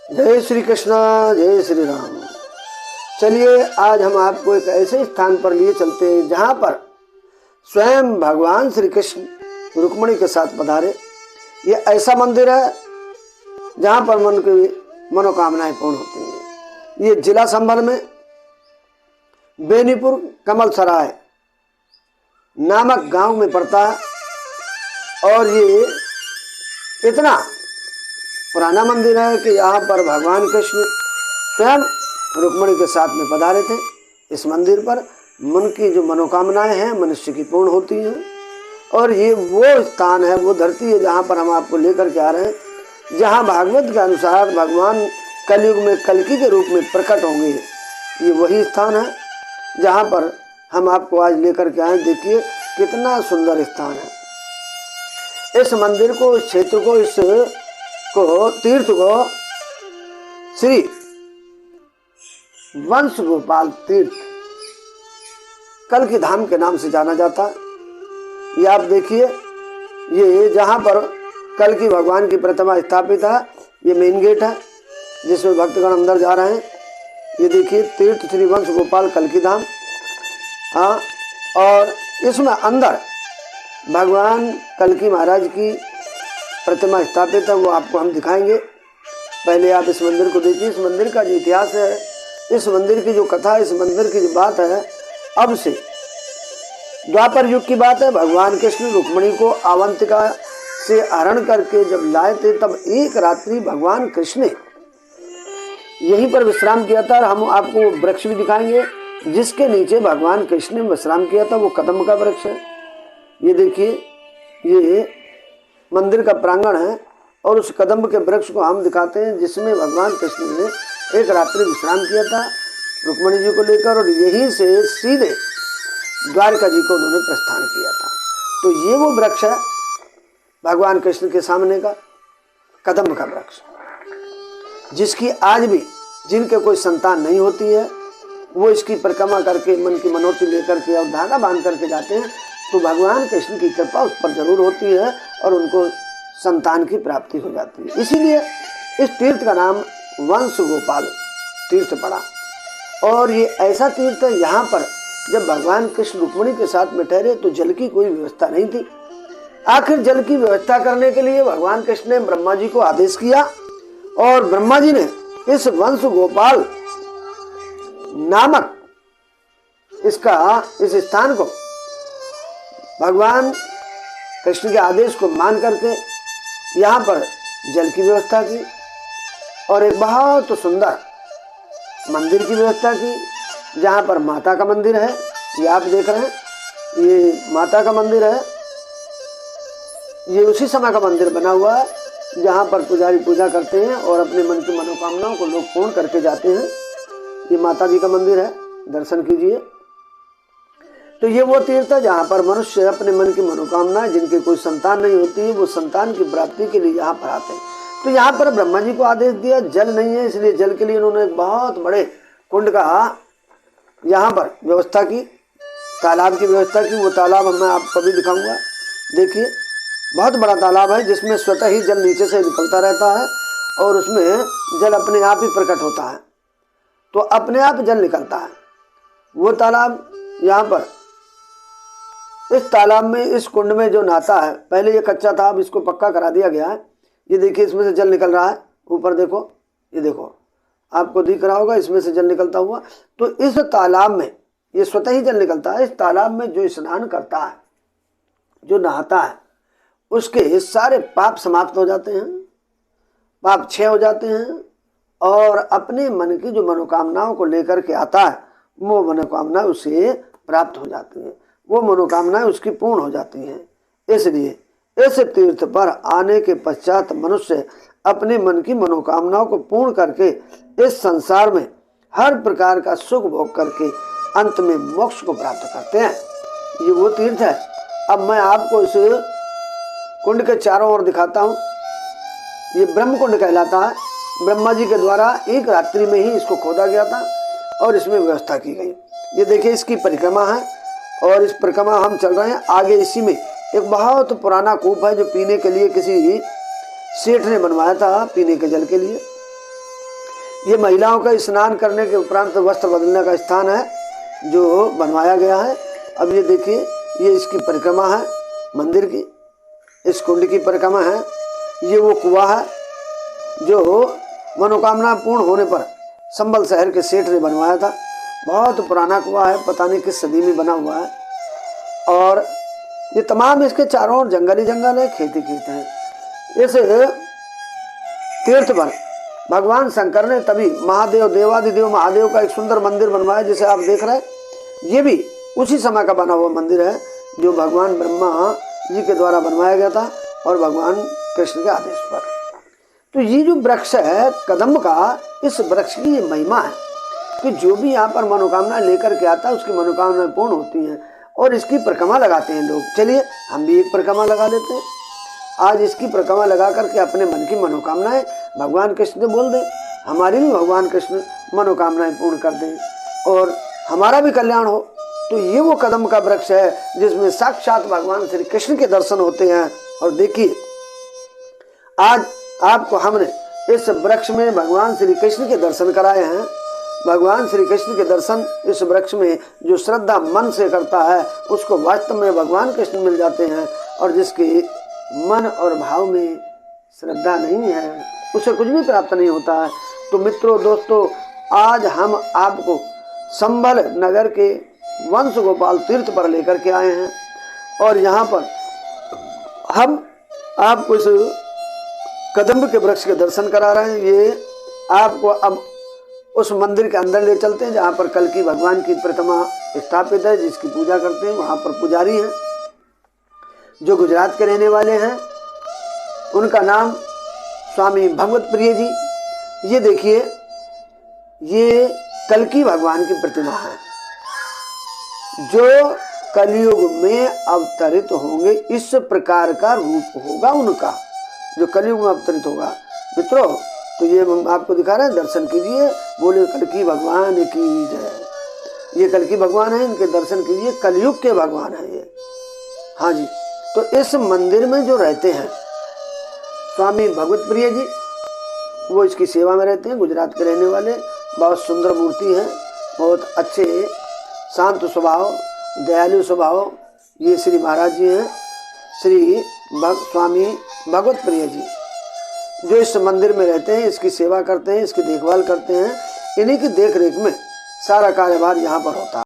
जय श्री कृष्णा, जय श्री राम। चलिए आज हम आपको एक ऐसे स्थान पर लिए चलते हैं जहाँ पर स्वयं भगवान श्री कृष्ण रुक्मिणी के साथ पधारे। ये ऐसा मंदिर है जहाँ पर मन की मनोकामनाएं पूर्ण होती हैं। ये जिला संभल में बेनीपुर कमल सराय नामक गांव में पड़ता है और ये इतना पुराना मंदिर है कि यहाँ पर भगवान कृष्ण स्वयं रुक्मिणी के साथ में पधारे थे। इस मंदिर पर मन की जो मनोकामनाएं हैं मनुष्य की पूर्ण होती हैं और ये वो स्थान है, वो धरती है जहाँ पर हम आपको लेकर के आ रहे हैं, जहाँ भागवत के अनुसार भगवान कलयुग में कल्कि के रूप में प्रकट होंगे। ये वही स्थान है जहाँ पर हम आपको आज लेकर के आए। देखिए कितना सुंदर स्थान है। इस मंदिर को, इस क्षेत्र को, इस तीर्थ को श्री वंश गोपाल तीर्थ कल्कि धाम के नाम से जाना जाता है। ये आप देखिए, ये जहाँ पर कल्कि भगवान की प्रतिमा स्थापित है, ये मेन गेट है जिसमें भक्तगण अंदर जा रहे हैं। ये देखिए तीर्थ श्री वंश गोपाल कल्कि धाम। हाँ, और इसमें अंदर भगवान कल्कि महाराज की प्रतिमा स्थापित है, वो आपको हम दिखाएंगे। पहले आप इस मंदिर को देखिए। इस मंदिर का जो इतिहास है, इस मंदिर की जो कथा, इस मंदिर की जो बात है, अब से द्वापर युग की बात है। भगवान कृष्ण रुक्मिणी को अवंतिका से हरण करके जब लाए थे, तब एक रात्रि भगवान कृष्ण ने यहीं पर विश्राम किया था। और हम आपको वृक्ष भी दिखाएंगे जिसके नीचे भगवान कृष्ण ने विश्राम किया था, वो कदम्ब का वृक्ष है। ये देखिए, ये मंदिर का प्रांगण है और उस कदम्ब के वृक्ष को हम दिखाते हैं जिसमें भगवान कृष्ण ने एक रात्रि विश्राम किया था रुक्मिणी जी को लेकर, और यहीं से सीधे द्वारका जी को उन्होंने प्रस्थान किया था। तो ये वो वृक्ष है भगवान कृष्ण के सामने का कदम्ब का वृक्ष, जिसकी आज भी जिनके कोई संतान नहीं होती है वो इसकी परिक्रमा करके मन की मनोती लेकर के और धागा बांध करके जाते हैं, तो भगवान कृष्ण की कृपा उस पर जरूर होती है और उनको संतान की प्राप्ति हो जाती है। इसीलिए इस तीर्थ का नाम वंश गोपाल तीर्थ पड़ा। और ये ऐसा तीर्थ है यहाँ पर जब भगवान कृष्ण रुक्मिणी के साथ में ठहरे तो जल की कोई व्यवस्था नहीं थी। आखिर जल की व्यवस्था करने के लिए भगवान कृष्ण ने ब्रह्मा जी को आदेश किया और ब्रह्मा जी ने इस वंश गोपाल नामक इस स्थान को भगवान कृष्ण के आदेश को मान करके यहाँ पर जल की व्यवस्था की और एक बहुत सुंदर मंदिर की व्यवस्था की, जहाँ पर माता का मंदिर है। ये आप देख रहे हैं, ये माता का मंदिर है। ये उसी समय का मंदिर बना हुआ है जहाँ पर पुजारी पूजा करते हैं और अपने मन की मनोकामनाओं को लोग पूर्ण करके जाते हैं। ये माता जी का मंदिर है, दर्शन कीजिए। तो ये वो तीर्थ है जहाँ पर मनुष्य अपने मन की मनोकामना, जिनके कोई संतान नहीं होती है, वो संतान की प्राप्ति के लिए यहाँ पर आते हैं। तो यहाँ पर ब्रह्मा जी को आदेश दिया, जल नहीं है, इसलिए जल के लिए उन्होंने एक बहुत बड़े कुंड का यहाँ पर व्यवस्था की, तालाब की व्यवस्था की। वो तालाब मैं आपको भी दिखाऊंगा। देखिए बहुत बड़ा तालाब है जिसमें स्वतः ही जल नीचे से निकलता रहता है और उसमें जल अपने आप ही प्रकट होता है, तो अपने आप जल निकलता है। वो तालाब यहाँ पर, इस तालाब में, इस कुंड में जो नहाता है, पहले ये कच्चा था, अब इसको पक्का करा दिया गया है। ये देखिए इसमें से जल निकल रहा है, ऊपर देखो, ये देखो आपको दिख रहा होगा, इसमें से जल निकलता हुआ। तो इस तालाब में ये स्वतः ही जल निकलता है। इस तालाब में जो स्नान करता है, जो नहाता है, उसके सारे पाप समाप्त हो जाते हैं, पाप क्षय हो जाते हैं और अपने मन की जो मनोकामनाओं को लेकर के आता है वो मनोकामना उसे प्राप्त हो जाती है, वो मनोकामनाएं उसकी पूर्ण हो जाती हैं। इसलिए इस तीर्थ पर आने के पश्चात मनुष्य अपने मन की मनोकामनाओं को पूर्ण करके इस संसार में हर प्रकार का सुख भोग करके अंत में मोक्ष को प्राप्त करते हैं। ये वो तीर्थ है। अब मैं आपको इस कुंड के चारों ओर दिखाता हूँ। ये ब्रह्म कुंड कहलाता है। ब्रह्मा जी के द्वारा एक रात्रि में ही इसको खोदा गया था और इसमें व्यवस्था की गई। ये देखिए इसकी परिक्रमा है और इस परिक्रमा हम चल रहे हैं। आगे इसी में एक बहुत पुराना कूप है जो पीने के लिए किसी सेठ ने बनवाया था, पीने के जल के लिए। ये महिलाओं का स्नान करने के उपरांत वस्त्र बदलने का स्थान है जो बनवाया गया है। अब ये देखिए, ये इसकी परिक्रमा है मंदिर की, इस कुंड की परिक्रमा है। ये वो कुआं है जो मनोकामना पूर्ण होने पर संबल शहर के सेठ ने बनवाया था। बहुत पुराना कुआं है, पता नहीं किस सदी में बना हुआ है। और ये तमाम इसके चारों ओर जंगल ही जंगल है, खेती खेत है। इस तीर्थ पर भगवान शंकर ने तभी महादेव, देवादिदेव महादेव का एक सुंदर मंदिर बनवाया जिसे आप देख रहे हैं। ये भी उसी समय का बना हुआ मंदिर है जो भगवान ब्रह्मा जी के द्वारा बनवाया गया था और भगवान कृष्ण के आदेश पर। तो ये जो वृक्ष है कदम्ब का, इस वृक्ष की ये महिमा है कि जो भी यहाँ पर मनोकामना लेकर के आता है उसकी मनोकामनाएं पूर्ण होती हैं और इसकी परिक्रमा लगाते हैं लोग। चलिए हम भी एक परिक्रमा लगा लेते हैं। आज इसकी परिक्रमा लगा करके अपने मन की मनोकामनाएं भगवान कृष्ण से बोल दें, हमारी भी भगवान कृष्ण मनोकामनाएं पूर्ण कर दें और हमारा भी कल्याण हो। तो ये वो कदम्ब का वृक्ष है जिसमें साक्षात भगवान श्री कृष्ण के दर्शन होते हैं। और देखिए, आज आपको हमने इस वृक्ष में भगवान श्री कृष्ण के दर्शन कराए हैं। भगवान श्री कृष्ण के दर्शन इस वृक्ष में जो श्रद्धा मन से करता है उसको वास्तव में भगवान कृष्ण मिल जाते हैं, और जिसके मन और भाव में श्रद्धा नहीं है उसे कुछ भी प्राप्त नहीं होता है। तो मित्रों, दोस्तों, आज हम आपको संबल नगर के वंश गोपाल तीर्थ पर लेकर के आए हैं और यहाँ पर हम आपको इस कदम्ब के वृक्ष के दर्शन करा रहे हैं। ये आपको अब उस मंदिर के अंदर ले चलते हैं जहाँ पर कल्कि भगवान की प्रतिमा स्थापित है, जिसकी पूजा करते हैं। वहाँ पर पुजारी हैं जो गुजरात के रहने वाले हैं, उनका नाम स्वामी भगवत प्रिय जी। ये देखिए, ये कल्कि भगवान की प्रतिमा है जो कलयुग में अवतरित होंगे। इस प्रकार का रूप होगा उनका जो कलयुग में अवतरित होगा। मित्रों, तो ये हम आपको दिखा रहे हैं, दर्शन कीजिए, बोले कल्कि भगवान की जय। ये कल्कि भगवान है, इनके दर्शन कीजिए, कलयुग के भगवान है ये। हाँ जी, तो इस मंदिर में जो रहते हैं स्वामी भगवत प्रिय जी, वो इसकी सेवा में रहते हैं, गुजरात के रहने वाले। बहुत सुंदर मूर्ति है, बहुत अच्छे शांत स्वभाव, दयालु स्वभाव ये श्री महाराज जी हैं, श्री स्वामी भगवत प्रिय जी, जो इस मंदिर में रहते हैं, इसकी सेवा करते हैं, इसकी देखभाल करते हैं। इन्हीं की देख रेख में सारा कार्यभार यहाँ पर होता है।